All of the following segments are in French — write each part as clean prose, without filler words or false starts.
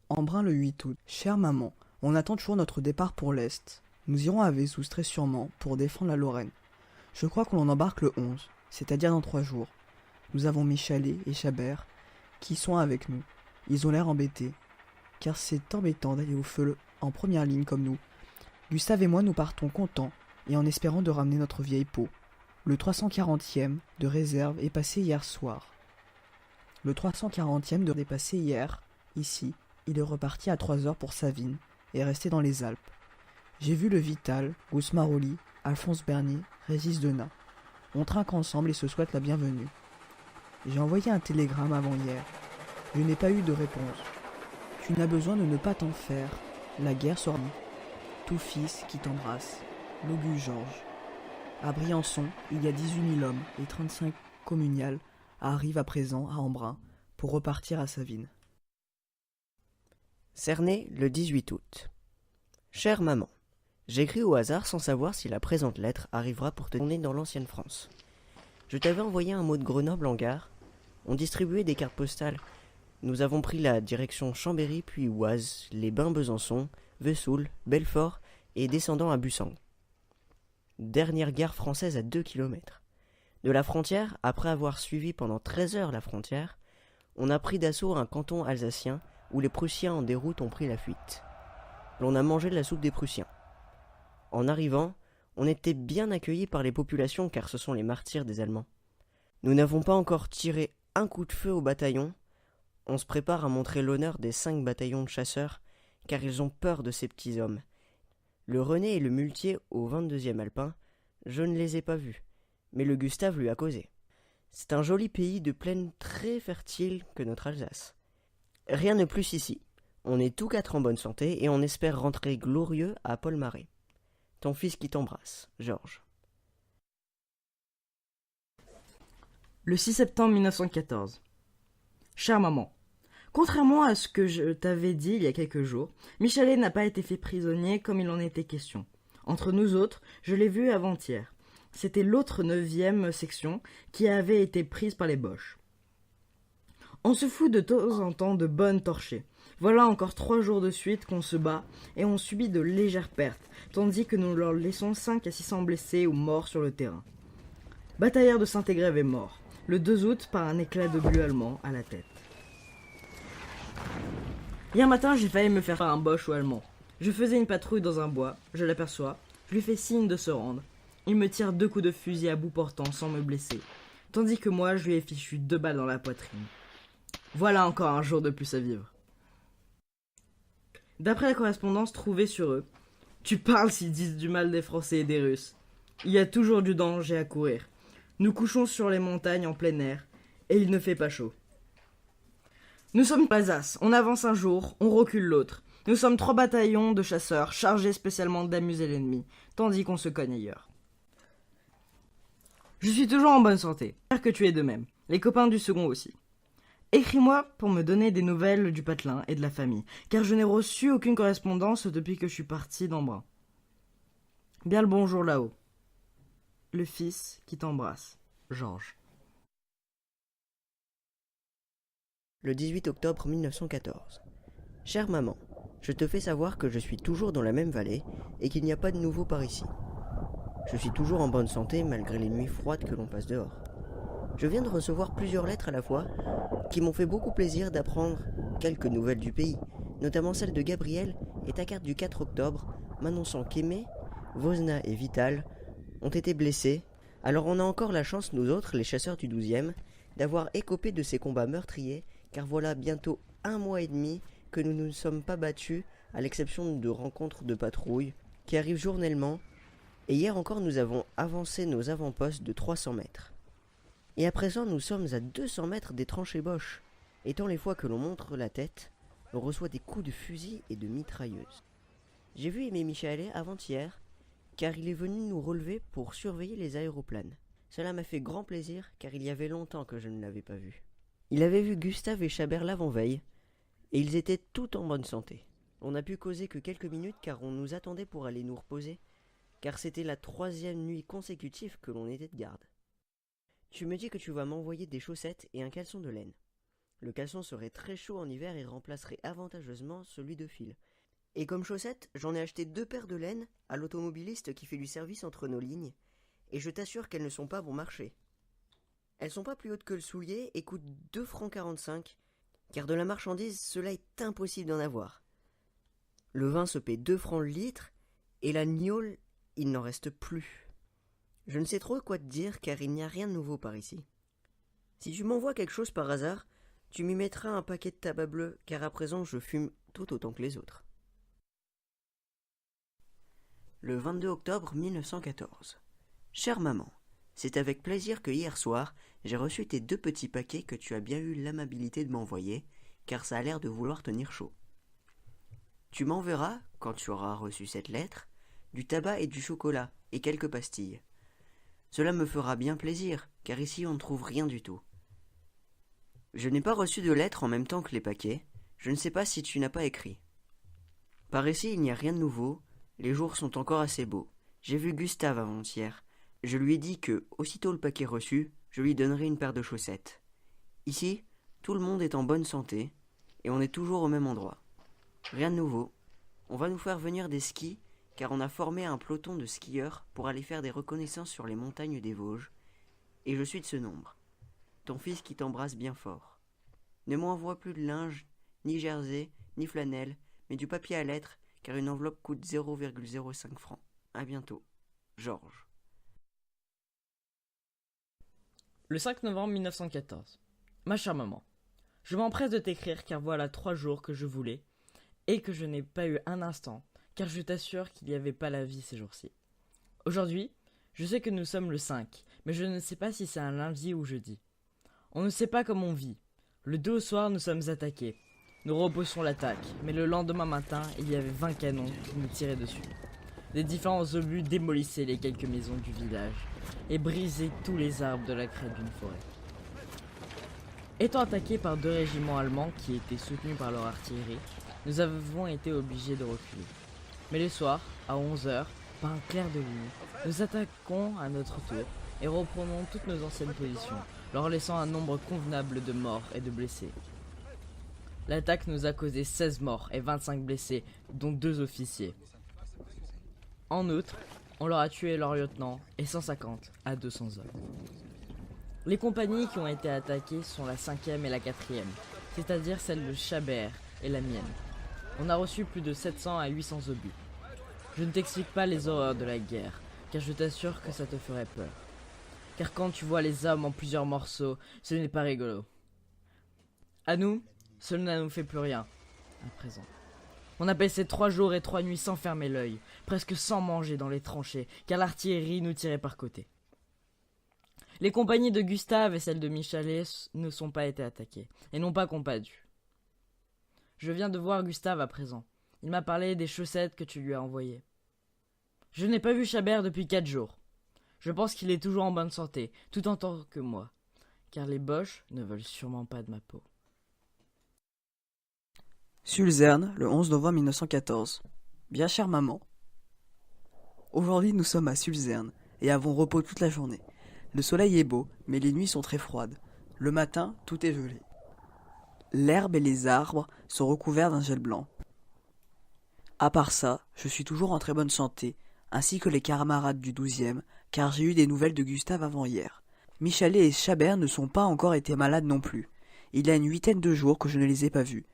Embrun le 8 août. Chère maman, on attend toujours notre départ pour l'Est. Nous irons à Vesoul très sûrement pour défendre la Lorraine. Je crois qu'on en embarque le 11, c'est-à-dire dans 3 jours. Nous avons Michalet et Chabert qui sont avec nous. Ils ont l'air embêtés, car c'est embêtant d'aller au feu en première ligne comme nous. Gustave et moi nous partons contents et en espérant de ramener notre vieille peau. Le 340e de réserve est passé hier soir. Le 340e de est passé hier, ici. Il est reparti à 3 heures pour Savines et est resté dans les Alpes. J'ai vu le Vital, Gousmaroli, Alphonse Bernier, Régis Denat. On trinque ensemble et se souhaite la bienvenue. J'ai envoyé un télégramme avant-hier. Je n'ai pas eu de réponse. Tu n'as besoin de ne pas t'en faire. La guerre sera tout fils qui t'embrasse. L'Auguste Georges. À Briançon, il y a 18 000 hommes et 35 communales arrivent à présent à Embrun pour repartir à Savines. Cernay, le 18 août. Chère maman, j'écris au hasard sans savoir si la présente lettre arrivera pour te tourner dans l'ancienne France. Je t'avais envoyé un mot de Grenoble en gare. On distribuait des cartes postales. Nous avons pris la direction Chambéry puis Oise, les Bains Besançon, Vesoul, Belfort et descendant à Bussang. Dernière gare française à 2 kilomètres. De la frontière, après avoir suivi pendant 13 heures la frontière, on a pris d'assaut un canton alsacien où les Prussiens en déroute ont pris la fuite. L'on a mangé de la soupe des Prussiens. En arrivant, on était bien accueillis par les populations car ce sont les martyrs des Allemands. Nous n'avons pas encore tiré un coup de feu au bataillon. On se prépare à montrer l'honneur des 5 bataillons de chasseurs car ils ont peur de ces petits hommes. Le René et le Muletier au 22e Alpin, je ne les ai pas vus, mais le Gustave lui a causé. C'est un joli pays de plaine très fertile que notre Alsace. Rien de plus ici. On est tous 4 en bonne santé et on espère rentrer glorieux à Paul-Marais. Ton fils qui t'embrasse, Georges. Le 6 septembre 1914. Chère maman, contrairement à ce que je t'avais dit il y a quelques jours, Michalet n'a pas été fait prisonnier comme il en était question. Entre nous autres, je l'ai vu avant-hier. C'était l'autre 9e section qui avait été prise par les Boches. On se fout de temps en temps de bonnes torchées. Voilà encore 3 jours de suite qu'on se bat et on subit de légères pertes, tandis que nous leur laissons 5 à 600 blessés ou morts sur le terrain. Bataillard de Saint-Égrève est mort, le 2 août par un éclat d'obus allemand à la tête. Hier matin, j'ai failli me faire par un Boche ou allemand. Je faisais une patrouille dans un bois, je l'aperçois, je lui fais signe de se rendre. Il me tire 2 coups de fusil à bout portant sans me blesser, tandis que moi je lui ai fichu 2 balles dans la poitrine. Voilà encore un jour de plus à vivre. D'après la correspondance trouvée sur eux, tu parles s'ils disent du mal des Français et des Russes. Il y a toujours du danger à courir. Nous couchons sur les montagnes en plein air, et il ne fait pas chaud. Nous sommes Alsace, on avance un jour, on recule l'autre. Nous sommes 3 bataillons de chasseurs chargés spécialement d'amuser l'ennemi, tandis qu'on se cogne ailleurs. Je suis toujours en bonne santé, j'espère que tu es de même, les copains du second aussi. Écris-moi pour me donner des nouvelles du patelin et de la famille, car je n'ai reçu aucune correspondance depuis que je suis parti d'Embrun. Bien le bonjour là-haut. Le fils qui t'embrasse, Georges. Le 18 octobre 1914. Chère maman, je te fais savoir que je suis toujours dans la même vallée et qu'il n'y a pas de nouveau par ici. Je suis toujours en bonne santé malgré les nuits froides que l'on passe dehors. Je viens de recevoir plusieurs lettres à la fois qui m'ont fait beaucoup plaisir d'apprendre quelques nouvelles du pays, notamment celle de Gabriel et ta carte du 4 octobre m'annonçant qu'Aimé, Vosna et Vital ont été blessés. Alors on a encore la chance, nous autres, les chasseurs du 12e, d'avoir écopé de ces combats meurtriers, car voilà bientôt 1 mois et demi que nous ne nous sommes pas battus, à l'exception de rencontres de patrouilles qui arrivent journellement, et hier encore nous avons avancé nos avant-postes de 300 mètres. Et à présent nous sommes à 200 mètres des tranchées Boches, et tant les fois que l'on montre la tête, on reçoit des coups de fusil et de mitrailleuses. J'ai vu Aimé Michalet avant-hier, car il est venu nous relever pour surveiller les aéroplanes. Cela m'a fait grand plaisir, car il y avait longtemps que je ne l'avais pas vu. Il avait vu Gustave et Chabert l'avant-veille, et ils étaient tout en bonne santé. On n'a pu causer que quelques minutes, car on nous attendait pour aller nous reposer, car c'était la 3e nuit consécutive que l'on était de garde. Tu me dis que tu vas m'envoyer des chaussettes et un caleçon de laine. Le caleçon serait très chaud en hiver et remplacerait avantageusement celui de fil. Et comme chaussettes, j'en ai acheté 2 paires de laine à l'automobiliste qui fait du service entre nos lignes, et je t'assure qu'elles ne sont pas bon marché. Elles sont pas plus hautes que le soulier et coûtent 2,45 francs, car de la marchandise, cela est impossible d'en avoir. Le vin se paie 2 francs le litre, et la gnôle, il n'en reste plus. Je ne sais trop quoi te dire, car il n'y a rien de nouveau par ici. Si tu m'envoies quelque chose par hasard, tu m'y mettras un paquet de tabac bleu, car à présent je fume tout autant que les autres. Le 22 octobre 1914. Chère maman, c'est avec plaisir que hier soir, j'ai reçu tes 2 petits paquets que tu as bien eu l'amabilité de m'envoyer, car ça a l'air de vouloir tenir chaud. Tu m'enverras, quand tu auras reçu cette lettre, du tabac et du chocolat, et quelques pastilles. Cela me fera bien plaisir, car ici on ne trouve rien du tout. Je n'ai pas reçu de lettre en même temps que les paquets, je ne sais pas si tu n'as pas écrit. Par ici il n'y a rien de nouveau, les jours sont encore assez beaux. J'ai vu Gustave avant-hier. Je lui ai dit que, aussitôt le paquet reçu, je lui donnerai une paire de chaussettes. Ici, tout le monde est en bonne santé, et on est toujours au même endroit. Rien de nouveau. On va nous faire venir des skis, car on a formé un peloton de skieurs pour aller faire des reconnaissances sur les montagnes des Vosges, et je suis de ce nombre. Ton fils qui t'embrasse bien fort. Ne m'envoie plus de linge, ni jersey, ni flanelle, mais du papier à lettres, car une enveloppe coûte 0,05 francs. À bientôt. Georges. Le 5 novembre 1914. Ma chère maman, je m'empresse de t'écrire car voilà 3 jours que je voulais et que je n'ai pas eu un instant, car je t'assure qu'il n'y avait pas la vie ces jours-ci. Aujourd'hui, je sais que nous sommes le 5, mais je ne sais pas si c'est un lundi ou jeudi. On ne sait pas comment on vit. Le 2 au soir, nous sommes attaqués. Nous repoussons l'attaque, mais le lendemain matin, il y avait 20 canons qui nous tiraient dessus. Des différents obus démolissaient les quelques maisons du village et brisaient tous les arbres de la crête d'une forêt. Étant attaqués par 2 régiments allemands qui étaient soutenus par leur artillerie, nous avons été obligés de reculer. Mais le soir, à 11h, par un clair de lune, nous attaquons à notre tour et reprenons toutes nos anciennes positions, leur laissant un nombre convenable de morts et de blessés. L'attaque nous a causé 16 morts et 25 blessés, dont 2 officiers. En outre, on leur a tué leur lieutenant et 150 à 200 hommes. Les compagnies qui ont été attaquées sont la 5e et la 4e, c'est-à-dire celle de Chabert et la mienne. On a reçu plus de 700 à 800 obus. Je ne t'explique pas les horreurs de la guerre, car je t'assure que ça te ferait peur. Car quand tu vois les hommes en plusieurs morceaux, ce n'est pas rigolo. À nous, cela ne nous fait plus rien, à présent. On a passé 3 jours et 3 nuits sans fermer l'œil, presque sans manger dans les tranchées, car l'artillerie nous tirait par côté. Les compagnies de Gustave et celles de Michalet ne sont pas été attaquées, et n'ont pas combattu. Je viens de voir Gustave à présent. Il m'a parlé des chaussettes que tu lui as envoyées. Je n'ai pas vu Chabert depuis 4 jours. Je pense qu'il est toujours en bonne santé, tout autant que moi, car les Boches ne veulent sûrement pas de ma peau. Sulzerne, le 11 novembre 1914. Bien chère maman. Aujourd'hui nous sommes à Sulzerne et avons repos toute la journée. Le soleil est beau, mais les nuits sont très froides. Le matin, tout est gelé. L'herbe et les arbres sont recouverts d'un gel blanc. À part ça, je suis toujours en très bonne santé, ainsi que les camarades du 12e, car j'ai eu des nouvelles de Gustave avant hier. Michalet et Chabert ne sont pas encore été malades non plus. Il y a une 8aine de jours que je ne les ai pas vus.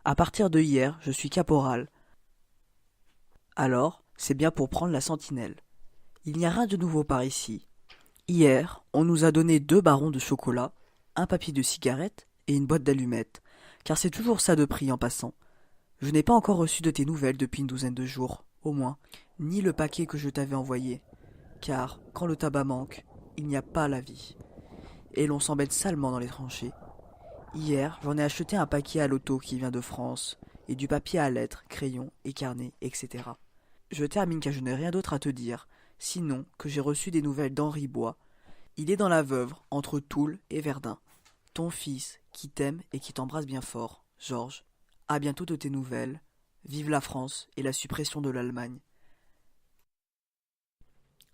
À partir de hier, je suis caporal. Alors, c'est bien pour prendre la sentinelle. Il n'y a rien de nouveau par ici. Hier, on nous a donné 2 barons de chocolat, un papier de cigarette et une boîte d'allumettes, car c'est toujours ça de prix en passant. Je n'ai pas encore reçu de tes nouvelles depuis une 12aine de jours, au moins, ni le paquet que je t'avais envoyé, car quand le tabac manque, il n'y a pas la vie. Et l'on s'embête salement dans les tranchées. Hier, j'en ai acheté un paquet à l'auto qui vient de France, et du papier à lettres, crayons et carnets, etc. Je termine car je n'ai rien d'autre à te dire, sinon que j'ai reçu des nouvelles d'Henri Bois. Il est dans la Veuve, entre Toul et Verdun. Ton fils, qui t'aime et qui t'embrasse bien fort, Georges. À bientôt de tes nouvelles. Vive la France et la suppression de l'Allemagne.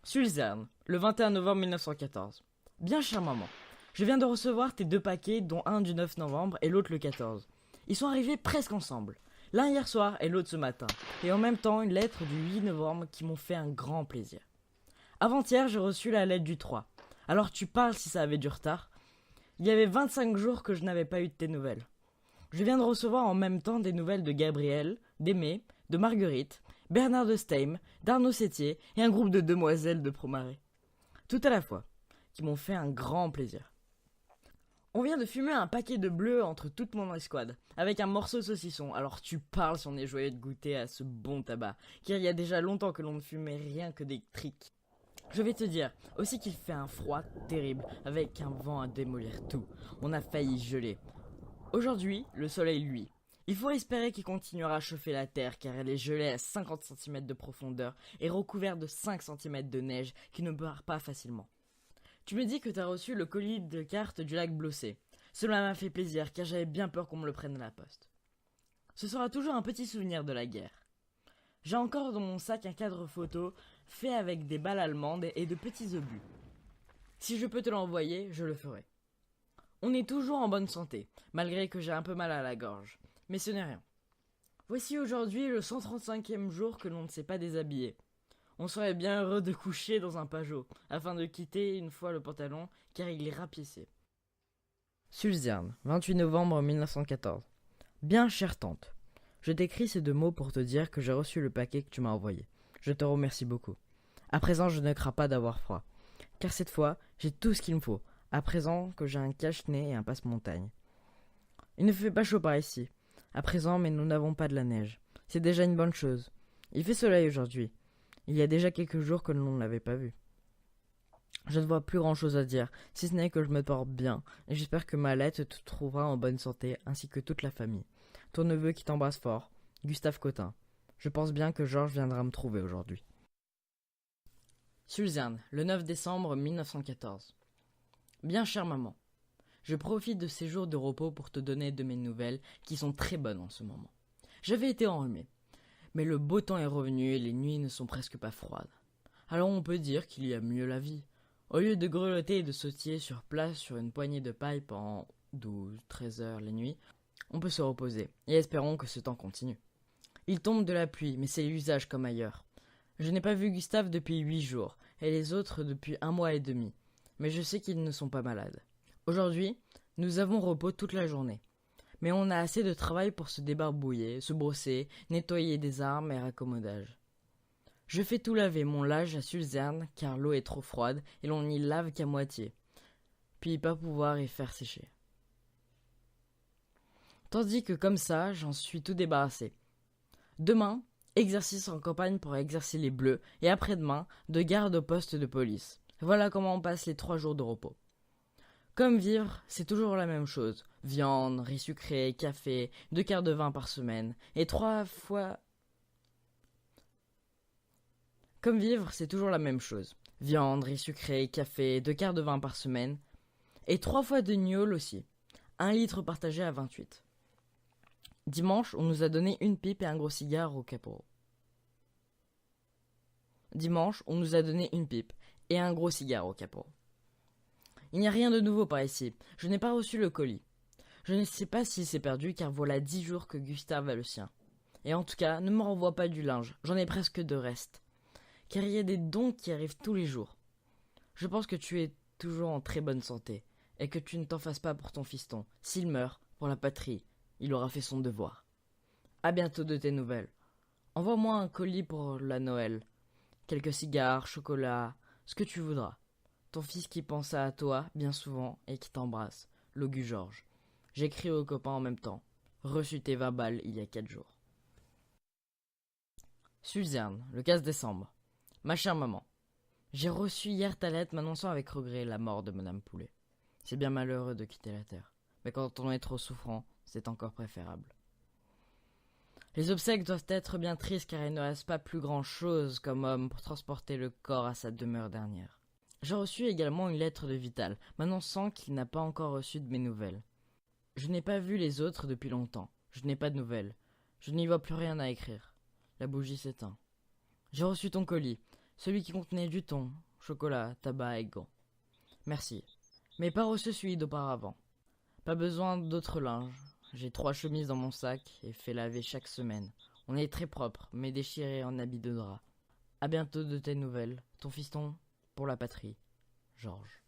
Sulzerne, le 21 novembre 1914. Bien chère maman, Je viens de recevoir tes 2 paquets, dont un du 9 novembre et l'autre le 14. Ils sont arrivés presque ensemble. L'un hier soir et l'autre ce matin. Et en même temps, une lettre du 8 novembre qui m'ont fait un grand plaisir. Avant-hier, j'ai reçu la lettre du 3. Alors tu parles si ça avait du retard. Il y avait 25 jours que je n'avais pas eu de tes nouvelles. Je viens de recevoir en même temps des nouvelles de Gabriel, d'Aimée, de Marguerite, Bernard de Steim, d'Arnaud Sétier et un groupe de demoiselles de Promaré. Tout à la fois, qui m'ont fait un grand plaisir. On vient de fumer un paquet de bleu entre toute mon escouade, avec un morceau de saucisson, alors tu parles si on est joyeux de goûter à ce bon tabac, car il y a déjà longtemps que l'on ne fumait rien que des triques. Je vais te dire aussi qu'il fait un froid terrible, avec un vent à démolir tout. On a failli geler. Aujourd'hui, le soleil luit. Il faut espérer qu'il continuera à chauffer la terre, car elle est gelée à 50 cm de profondeur et recouverte de 5 cm de neige qui ne part pas facilement. Tu me dis que tu as reçu le colis de cartes du lac Blossé. Cela m'a fait plaisir, car j'avais bien peur qu'on me le prenne à la poste. Ce sera toujours un petit souvenir de la guerre. J'ai encore dans mon sac un cadre photo fait avec des balles allemandes et de petits obus. Si je peux te l'envoyer, je le ferai. On est toujours en bonne santé, malgré que j'ai un peu mal à la gorge. Mais ce n'est rien. Voici aujourd'hui le 135e jour que l'on ne s'est pas déshabillé. On serait bien heureux de coucher dans un pajot, afin de quitter une fois le pantalon, car il est rapiécé. Sulzerne, 28 novembre 1914. Bien chère tante, je t'écris ces 2 mots pour te dire que j'ai reçu le paquet que tu m'as envoyé. Je te remercie beaucoup. À présent, je ne crains pas d'avoir froid, car cette fois, j'ai tout ce qu'il me faut, à présent que j'ai un cache-nez et un passe-montagne. Il ne fait pas chaud par ici, à présent, mais nous n'avons pas de la neige. C'est déjà une bonne chose. Il fait soleil aujourd'hui. Il y a déjà quelques jours que l'on ne l'avait pas vu. Je ne vois plus grand-chose à dire, si ce n'est que je me porte bien, et j'espère que ma lettre te trouvera en bonne santé, ainsi que toute la famille. Ton neveu qui t'embrasse fort, Gustave Cotin. Je pense bien que Georges viendra me trouver aujourd'hui. Sulzerne, le 9 décembre 1914. Bien chère maman, je profite de ces jours de repos pour te donner de mes nouvelles, qui sont très bonnes en ce moment. J'avais été enrhumé, mais le beau temps est revenu et les nuits ne sont presque pas froides. Alors on peut dire qu'il y a mieux la vie. Au lieu de grelotter et de sautiller sur place sur une poignée de paille pendant 12-13 heures les nuits, on peut se reposer, et espérons que ce temps continue. Il tombe de la pluie, mais c'est l'usage comme ailleurs. Je n'ai pas vu Gustave depuis 8 jours, et les autres depuis 1 mois et demi, mais je sais qu'ils ne sont pas malades. Aujourd'hui, nous avons repos toute la journée, mais on a assez de travail pour se débarbouiller, se brosser, nettoyer des armes et raccommodage. Je fais tout laver mon linge à Sulzerne, car l'eau est trop froide, et l'on n'y lave qu'à moitié, puis pas pouvoir y faire sécher. Tandis que comme ça, j'en suis tout débarrassé. Demain, exercice en campagne pour exercer les bleus, et après-demain, de garde au poste de police. Voilà comment on passe les 3 jours de repos. Comme vivre, c'est toujours la même chose. Viande, riz sucré, café, 2 quarts de vin par semaine, et 3 fois... Comme vivre, c'est toujours la même chose. Viande, riz sucré, café, 2 quarts de vin par semaine, et 3 fois de gnôle aussi. 1 litre partagé à 28. Dimanche, on nous a donné une pipe et un gros cigare au capot. Dimanche, on nous a donné une pipe et un gros cigare au capot. Il n'y a rien de nouveau par ici. Je n'ai pas reçu le colis. Je ne sais pas s'il s'est perdu car voilà 10 jours que Gustave a le sien. Et en tout cas, ne me renvoie pas du linge. J'en ai presque de reste. Car il y a des dons qui arrivent tous les jours. Je pense que tu es toujours en très bonne santé et que tu ne t'en fasses pas pour ton fiston. S'il meurt, pour la patrie, il aura fait son devoir. À bientôt de tes nouvelles. Envoie-moi un colis pour la Noël. Quelques cigares, chocolat, ce que tu voudras. Ton fils qui pense à toi bien souvent et qui t'embrasse, Logu Georges. J'écris aux copains en même temps. Reçu tes 20 balles il y a 4 jours. Sulzerne, le 15 décembre. Ma chère maman, j'ai reçu hier ta lettre m'annonçant avec regret la mort de Madame Poulet. C'est bien malheureux de quitter la terre, mais quand on est trop souffrant, c'est encore préférable. Les obsèques doivent être bien tristes car il ne reste pas plus grand-chose comme homme pour transporter le corps à sa demeure dernière. J'ai reçu également une lettre de Vital, m'annonçant qu'il n'a pas encore reçu de mes nouvelles. Je n'ai pas vu les autres depuis longtemps. Je n'ai pas de nouvelles. Je n'y vois plus rien à écrire. La bougie s'éteint. J'ai reçu ton colis, celui qui contenait du thon, chocolat, tabac et gants. Merci. mais pas reçu celui d'auparavant. Pas besoin d'autre linge. J'ai 3 chemises dans mon sac et fais laver chaque semaine. On est très propre, mais déchiré en habit de drap. À bientôt de tes nouvelles. Ton fiston, pour la patrie. Georges.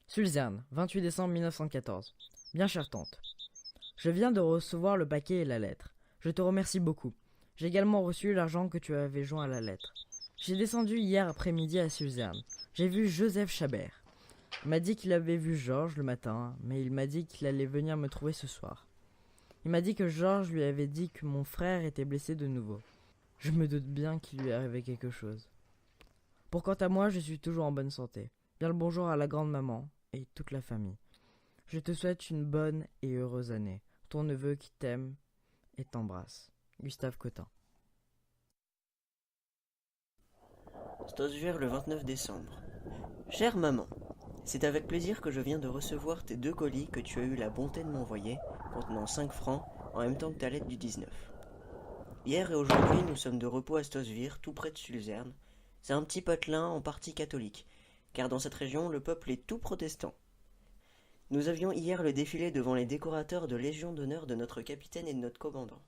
Sulzerne, 28 décembre 1914. Bien chère tante. Je viens de recevoir le paquet et la lettre. Je te remercie beaucoup. J'ai également reçu l'argent que tu avais joint à la lettre. J'ai descendu hier après-midi à Sulzerne. J'ai vu Joseph Chabert. Il m'a dit qu'il avait vu Georges le matin, mais il m'a dit qu'il allait venir me trouver ce soir. Il m'a dit que Georges lui avait dit que mon frère était blessé de nouveau. Je me doute bien qu'il lui arrivait quelque chose. Pour quant à moi, je suis toujours en bonne santé. Bien le bonjour à la grande-maman et toute la famille. Je te souhaite une bonne et heureuse année. Ton neveu qui t'aime et t'embrasse. Gustave Cotin. Stosvier le 29 décembre. Chère maman, c'est avec plaisir que je viens de recevoir tes 2 colis que tu as eu la bonté de m'envoyer, contenant 5 francs, en même temps que ta lettre du 19. Hier et aujourd'hui, nous sommes de repos à Stosvier, tout près de Sulzerne. C'est un petit patelin en partie catholique, car dans cette région, le peuple est tout protestant. Nous avions hier le défilé devant les décorateurs de Légion d'honneur de notre capitaine et de notre commandant.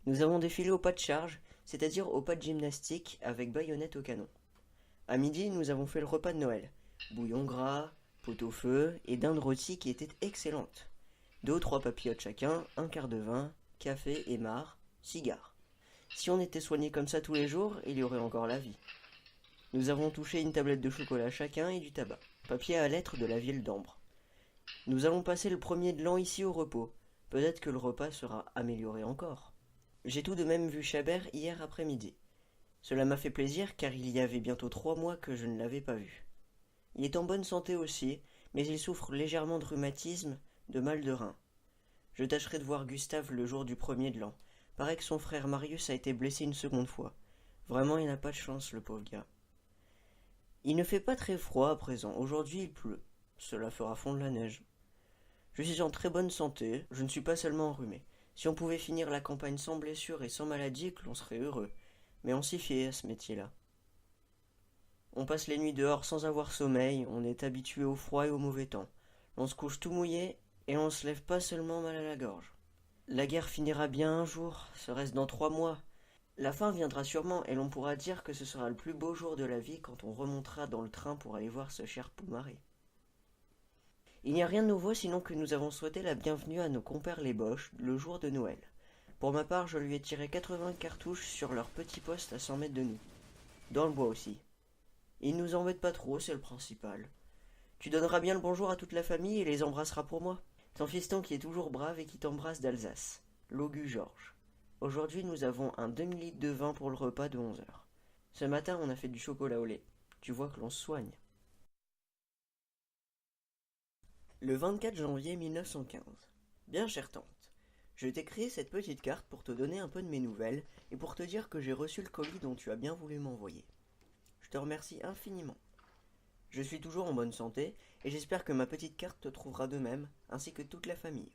Nous avons défilé au pas de charge, c'est-à-dire au pas de gymnastique avec baïonnette au canon. À midi, nous avons fait le repas de Noël. Bouillon gras, pot-au-feu et dinde rôtie qui était excellente. 2 ou 3 papillotes chacun, un quart de vin, café et marc, cigares. Si on était soigné comme ça tous les jours, il y aurait encore la vie. Nous avons touché une tablette de chocolat chacun et du tabac. Papier à lettres de la ville d'Ambre. Nous allons passer le 1er de l'an ici au repos. Peut-être que le repas sera amélioré encore. J'ai tout de même vu Chabert hier après-midi. Cela m'a fait plaisir car il y avait bientôt 3 mois que je ne l'avais pas vu. Il est en bonne santé aussi, mais il souffre légèrement de rhumatisme, de mal de rein. Je tâcherai de voir Gustave le jour du 1er de l'an. Paraît que son frère Marius a été blessé une seconde fois. Vraiment, il n'a pas de chance, le pauvre gars. Il ne fait pas très froid à présent. Aujourd'hui, il pleut. Cela fera fondre la neige. Je suis en très bonne santé. Je ne suis pas seulement enrhumé. Si on pouvait finir la campagne sans blessure et sans maladie, que l'on serait heureux. Mais on s'y fait à ce métier-là. On passe les nuits dehors sans avoir sommeil. On est habitué au froid et au mauvais temps. On se couche tout mouillé et on se lève pas seulement mal à la gorge. La guerre finira bien un jour, serait-ce dans 3 mois. La fin viendra sûrement et l'on pourra dire que ce sera le plus beau jour de la vie quand on remontera dans le train pour aller voir ce cher Poumaré. Il n'y a rien de nouveau sinon que nous avons souhaité la bienvenue à nos compères les Boches le jour de Noël. Pour ma part, je lui ai tiré 80 cartouches sur leur petit poste à 100 mètres de nous. Dans le bois aussi. Ils nous embêtent pas trop, c'est le principal. Tu donneras bien le bonjour à toute la famille et les embrasseras pour moi. Ton fiston qui est toujours brave et qui t'embrasse d'Alsace. Logu Georges. Aujourd'hui, nous avons un demi-litre de vin pour le repas de 11 heures. Ce matin, on a fait du chocolat au lait. Tu vois que l'on se soigne. Le 24 janvier 1915. Bien chère tante, je t'ai créé cette petite carte pour te donner un peu de mes nouvelles et pour te dire que j'ai reçu le colis dont tu as bien voulu m'envoyer. Je te remercie infiniment. Je suis toujours en bonne santé et j'espère que ma petite carte te trouvera de même, ainsi que toute la famille.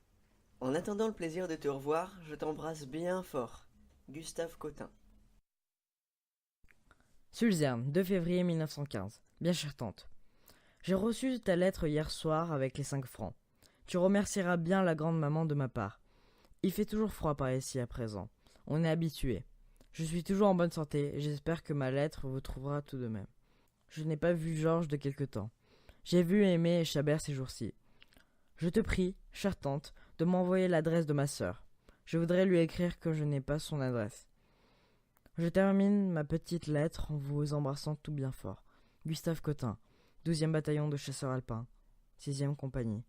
En attendant le plaisir de te revoir, je t'embrasse bien fort. Gustave Cotin. Sulzerne, 2 février 1915. Bien chère tante. J'ai reçu ta lettre hier soir avec les 5 francs. Tu remercieras bien la grande-maman de ma part. Il fait toujours froid par ici à présent. On est habitué. Je suis toujours en bonne santé et j'espère que ma lettre vous trouvera tout de même. Je n'ai pas vu Georges de quelque temps. J'ai vu Aimé et Chabert ces jours-ci. Je te prie, chère tante, de m'envoyer l'adresse de ma sœur. Je voudrais lui écrire que je n'ai pas son adresse. Je termine ma petite lettre en vous embrassant tout bien fort. Gustave Cotin, 12e bataillon de chasseurs alpins, 6e compagnie,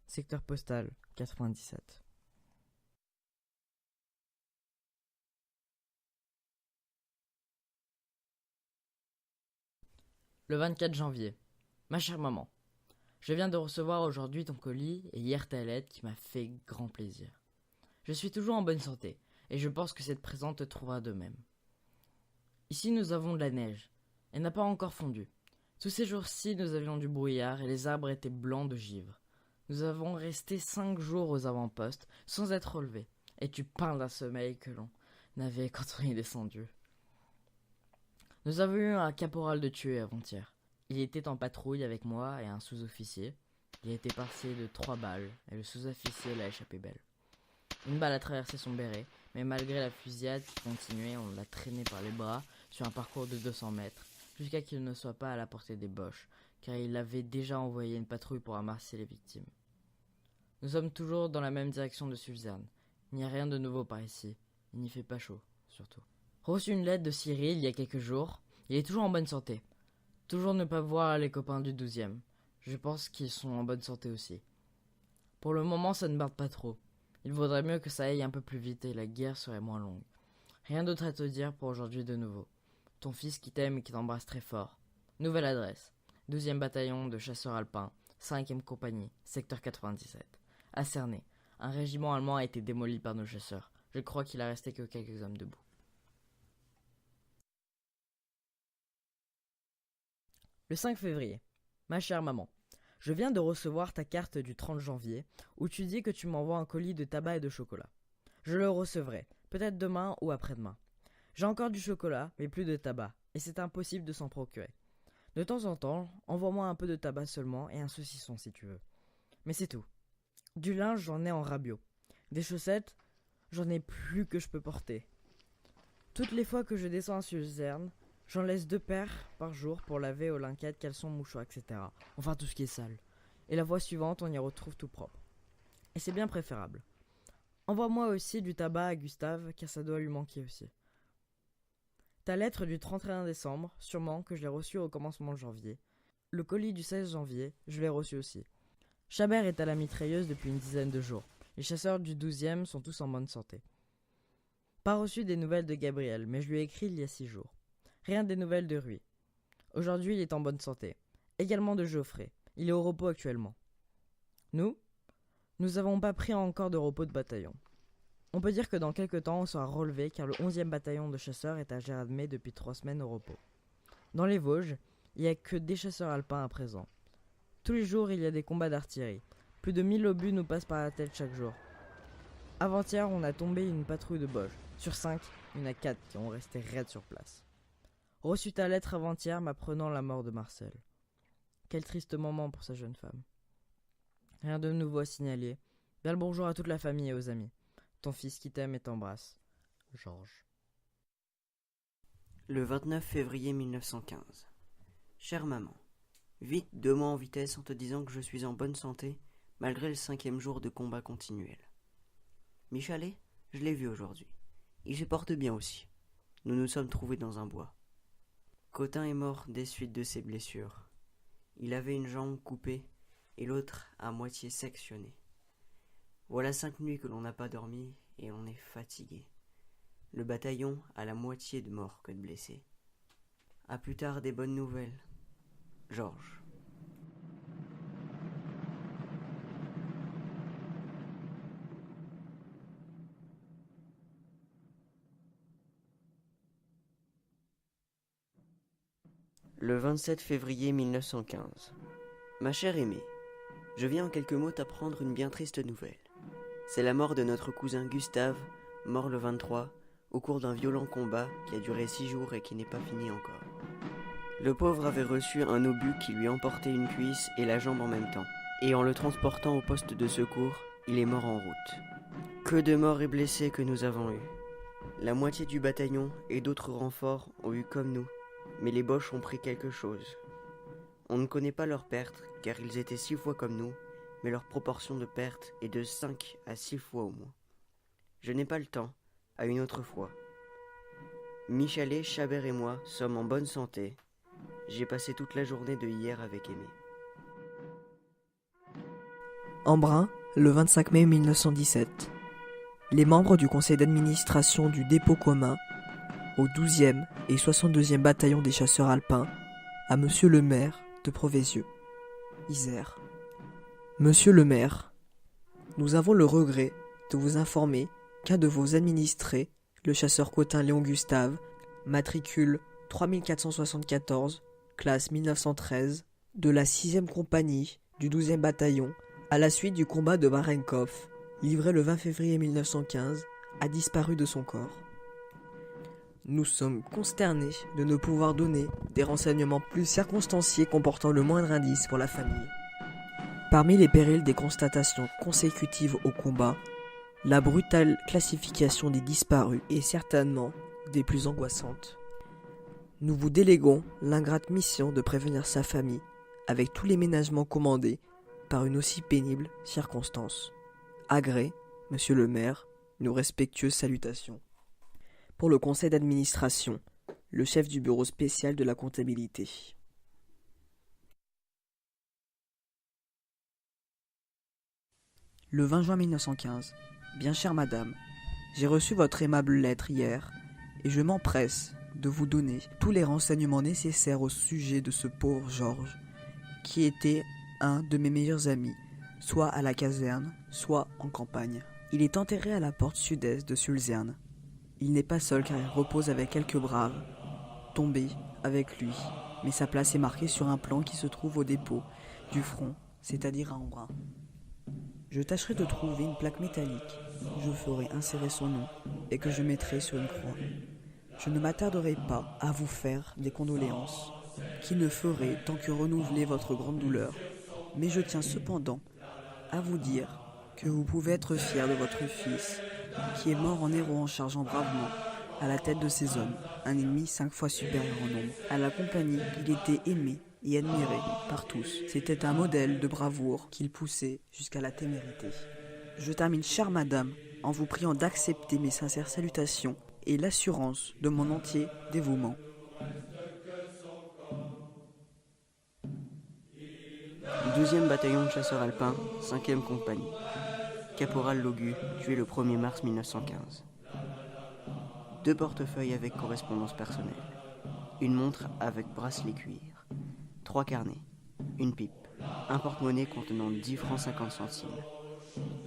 secteur postal 97. Le 24 janvier. Ma chère maman, je viens de recevoir aujourd'hui ton colis et hier ta lettre qui m'a fait grand plaisir. Je suis toujours en bonne santé et je pense que cette présente te trouvera de même. Ici nous avons de la neige. Elle n'a pas encore fondu. Tous ces jours-ci nous avions du brouillard et les arbres étaient blancs de givre. Nous avons resté 5 jours aux avant-postes sans être relevés. Et tu peins d'un sommeil que l'on avait quand on est descendu. Nous avons eu un caporal de tué avant-hier. Il était en patrouille avec moi et un sous-officier. Il a été passé de 3 balles et le sous-officier l'a échappé belle. Une balle a traversé son béret, mais malgré la fusillade qui continuait, on l'a traîné par les bras sur un parcours de 200 mètres, jusqu'à qu'il ne soit pas à la portée des Boches, car il avait déjà envoyé une patrouille pour ramasser les victimes. Nous sommes toujours dans la même direction de Suzerne. Il n'y a rien de nouveau par ici. Il n'y fait pas chaud, surtout. Reçu une lettre de Cyril il y a quelques jours. Il est toujours en bonne santé. Toujours ne pas voir les copains du 12e. Je pense qu'ils sont en bonne santé aussi. Pour le moment, ça ne barde pas trop. Il vaudrait mieux que ça aille un peu plus vite et la guerre serait moins longue. Rien d'autre à te dire pour aujourd'hui de nouveau. Ton fils qui t'aime et qui t'embrasse très fort. Nouvelle adresse. 12e bataillon de chasseurs alpins, 5e compagnie, secteur 97. À Cernay. Un régiment allemand a été démoli par nos chasseurs. Je crois qu'il a resté que quelques hommes debout. Le 5 février. Ma chère maman, je viens de recevoir ta carte du 30 janvier où tu dis que tu m'envoies un colis de tabac et de chocolat. Je le recevrai, peut-être demain ou après-demain. J'ai encore du chocolat, mais plus de tabac, et c'est impossible de s'en procurer. De temps en temps, envoie-moi un peu de tabac seulement et un saucisson si tu veux. Mais c'est tout. Du linge, j'en ai en rabiot. Des chaussettes, j'en ai plus que je peux porter. Toutes les fois que je descends à Suzerne, j'en laisse 2 paires par jour pour laver aux linquettes, caleçons, mouchoirs, etc. Enfin tout ce qui est sale. Et la fois suivante, on y retrouve tout propre. Et c'est bien préférable. Envoie-moi aussi du tabac à Gustave, car ça doit lui manquer aussi. Ta lettre du 31 décembre, sûrement que je l'ai reçue au commencement de janvier. Le colis du 16 janvier, je l'ai reçu aussi. Chabert est à la mitrailleuse depuis une dizaine de jours. Les chasseurs du 12e sont tous en bonne santé. Pas reçu des nouvelles de Gabriel, mais je lui ai écrit il y a 6 jours. Rien des nouvelles de Rui. Aujourd'hui, il est en bonne santé. Également de Geoffrey. Il est au repos actuellement. Nous n'avons pas pris encore de repos de bataillon. On peut dire que dans quelques temps, on sera relevé car le 11e bataillon de chasseurs est à Gérardmer depuis 3 semaines au repos. Dans les Vosges, il n'y a que des chasseurs alpins à présent. Tous les jours, il y a des combats d'artillerie. Plus de 1000 obus nous passent par la tête chaque jour. Avant-hier, on a tombé une patrouille de Boches. Sur 5, il y en a 4 qui ont resté raides sur place. Reçu ta lettre avant-hier m'apprenant la mort de Marcel. Quel triste moment pour sa jeune femme. Rien de nouveau à signaler. Bien le bonjour à toute la famille et aux amis. Ton fils qui t'aime et t'embrasse. Georges. Le 29 février 1915. Chère maman, vite 2 mois en vitesse en te disant que je suis en bonne santé, malgré le 5e jour de combat continuel. Michalet, je l'ai vu aujourd'hui. Il se porte bien aussi. Nous nous sommes trouvés dans un bois. Cotin est mort des suites de ses blessures. Il avait une jambe coupée et l'autre à moitié sectionnée. Voilà 5 nuits que l'on n'a pas dormi et on est fatigué. Le bataillon a la moitié de morts que de blessés. À plus tard des bonnes nouvelles. Georges. Le 27 février 1915. Ma chère aimée, je viens en quelques mots t'apprendre une bien triste nouvelle. C'est la mort de notre cousin Gustave, mort le 23, au cours d'un violent combat qui a duré 6 jours et qui n'est pas fini encore. Le pauvre avait reçu un obus qui lui emportait une cuisse et la jambe en même temps, et en le transportant au poste de secours, il est mort en route. Que de morts et blessés que nous avons eus. La moitié du bataillon et d'autres renforts ont eu comme nous, mais les Boches ont pris quelque chose. On ne connaît pas leurs pertes, car ils étaient 6 fois comme nous, mais leur proportion de pertes est de 5 à 6 fois au moins. Je n'ai pas le temps, à une autre fois. Michalet, Chabert et moi sommes en bonne santé. J'ai passé toute la journée de hier avec Aimé. Embrun, le 25 mai 1917. Les membres du conseil d'administration du dépôt commun au 12e et 62e bataillon des chasseurs alpins à Monsieur le maire de Proveysieux, Isère. Monsieur le maire, nous avons le regret de vous informer qu'un de vos administrés, le chasseur Cotin Léon Gustave, matricule 3474, classe 1913, de la 6e compagnie du 12e bataillon, à la suite du combat de Marenkopf, livré le 20 février 1915, a disparu de son corps. Nous sommes consternés de ne pouvoir donner des renseignements plus circonstanciés comportant le moindre indice pour la famille. Parmi les périls des constatations consécutives au combat, la brutale classification des disparus est certainement des plus angoissantes. Nous vous déléguons l'ingrate mission de prévenir sa famille avec tous les ménagements commandés par une aussi pénible circonstance. Agré, monsieur le maire, nos respectueuses salutations. Pour le conseil d'administration, le chef du bureau spécial de la comptabilité. Le 20 juin 1915. Bien chère madame, j'ai reçu votre aimable lettre hier et je m'empresse de vous donner tous les renseignements nécessaires au sujet de ce pauvre Georges, qui était un de mes meilleurs amis, soit à la caserne, soit en campagne. Il est enterré à la porte sud-est de Sulzerne. Il n'est pas seul car il repose avec quelques braves, tombés avec lui, mais sa place est marquée sur un plan qui se trouve au dépôt du front, c'est-à-dire à Embrun. Je tâcherai de trouver une plaque métallique, où je ferai insérer son nom et que je mettrai sur une croix. Je ne m'attarderai pas à vous faire des condoléances, qui ne feraient tant que renouveler votre grande douleur, mais je tiens cependant à vous dire que vous pouvez être fier de votre fils, qui est mort en héros en chargeant bravement, à la tête de ses hommes, un ennemi 5 fois supérieur en nombre. À la compagnie, il était aimé et admiré par tous. C'était un modèle de bravoure qu'il poussait jusqu'à la témérité. Je termine, chère madame, en vous priant d'accepter mes sincères salutations et l'assurance de mon entier dévouement. Du 12e bataillon de chasseurs alpins, 5e compagnie. Caporal Logu, tué le 1er mars 1915. 2 portefeuilles avec correspondance personnelle. Une montre avec bracelet cuir. 3 carnets. Une pipe. Un porte-monnaie contenant 10 francs 50 centimes.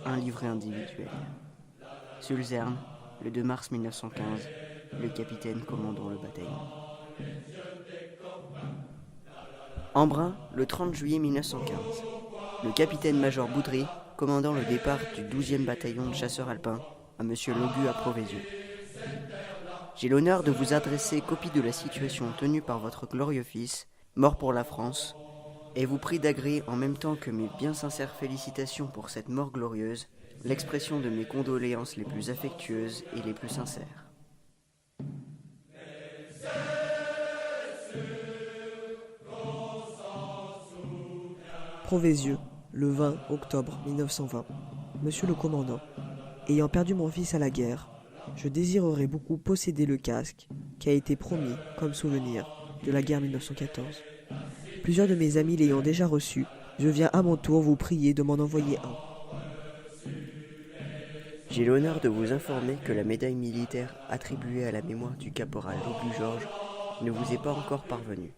Un livret individuel. Sulzerne, le 2 mars 1915. Le capitaine commandant le bataillon. Embrun, le 30 juillet 1915. Le capitaine-major Boudry, commandant le départ du 12e bataillon de chasseurs alpins, à monsieur Logu à Provézieux. J'ai l'honneur de vous adresser copie de la situation tenue par votre glorieux fils, mort pour la France, et vous prie d'agréer en même temps que mes bien sincères félicitations pour cette mort glorieuse, l'expression de mes condoléances les plus affectueuses et les plus sincères. Provézieux, le 20 octobre 1920. Monsieur le commandant, ayant perdu mon fils à la guerre, je désirerais beaucoup posséder le casque qui a été promis comme souvenir de la guerre 1914. Plusieurs de mes amis l'ayant déjà reçu, je viens à mon tour vous prier de m'en envoyer un. J'ai l'honneur de vous informer que la médaille militaire attribuée à la mémoire du caporal Logu Georges ne vous est pas encore parvenue.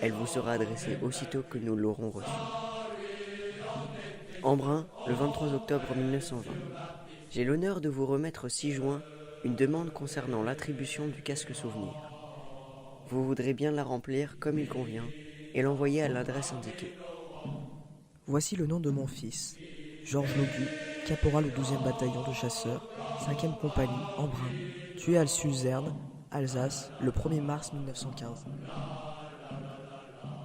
Elle vous sera adressée aussitôt que nous l'aurons reçue. Embrun, le 23 octobre 1920. J'ai l'honneur de vous remettre 6 juin une demande concernant l'attribution du casque souvenir. Vous voudrez bien la remplir comme il convient et l'envoyer à l'adresse indiquée. Voici le nom de mon fils, Georges Logu, caporal au 12e bataillon de chasseurs, 5e compagnie, Embrun, tué à Sulzerne, Alsace, le 1er mars 1915.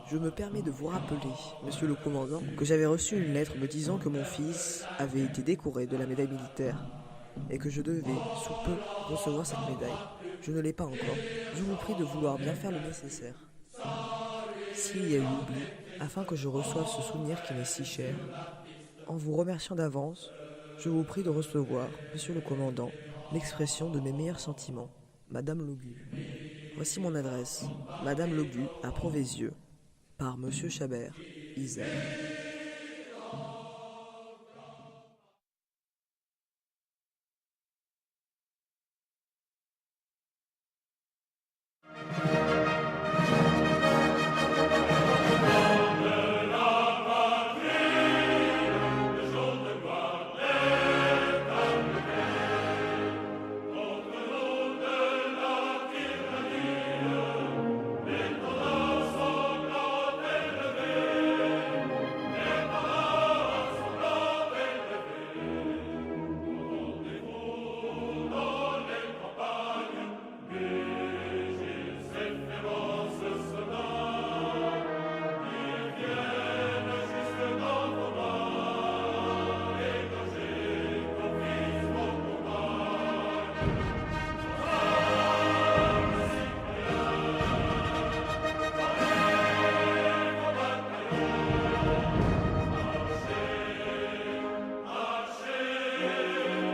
Je me permets de vous rappeler, monsieur le commandant, que j'avais reçu une lettre me disant que mon fils avait été décoré de la médaille militaire et que je devais, sous peu, recevoir cette médaille. Je ne l'ai pas encore. Je vous prie de vouloir bien faire le nécessaire. S'il y a eu oubli, afin que je reçoive ce souvenir qui m'est si cher, en vous remerciant d'avance, je vous prie de recevoir, monsieur le commandant, l'expression de mes meilleurs sentiments, Madame Logu. Voici mon adresse, Madame Logu, à Provézieux, par Monsieur Chabert, Isère. Michel.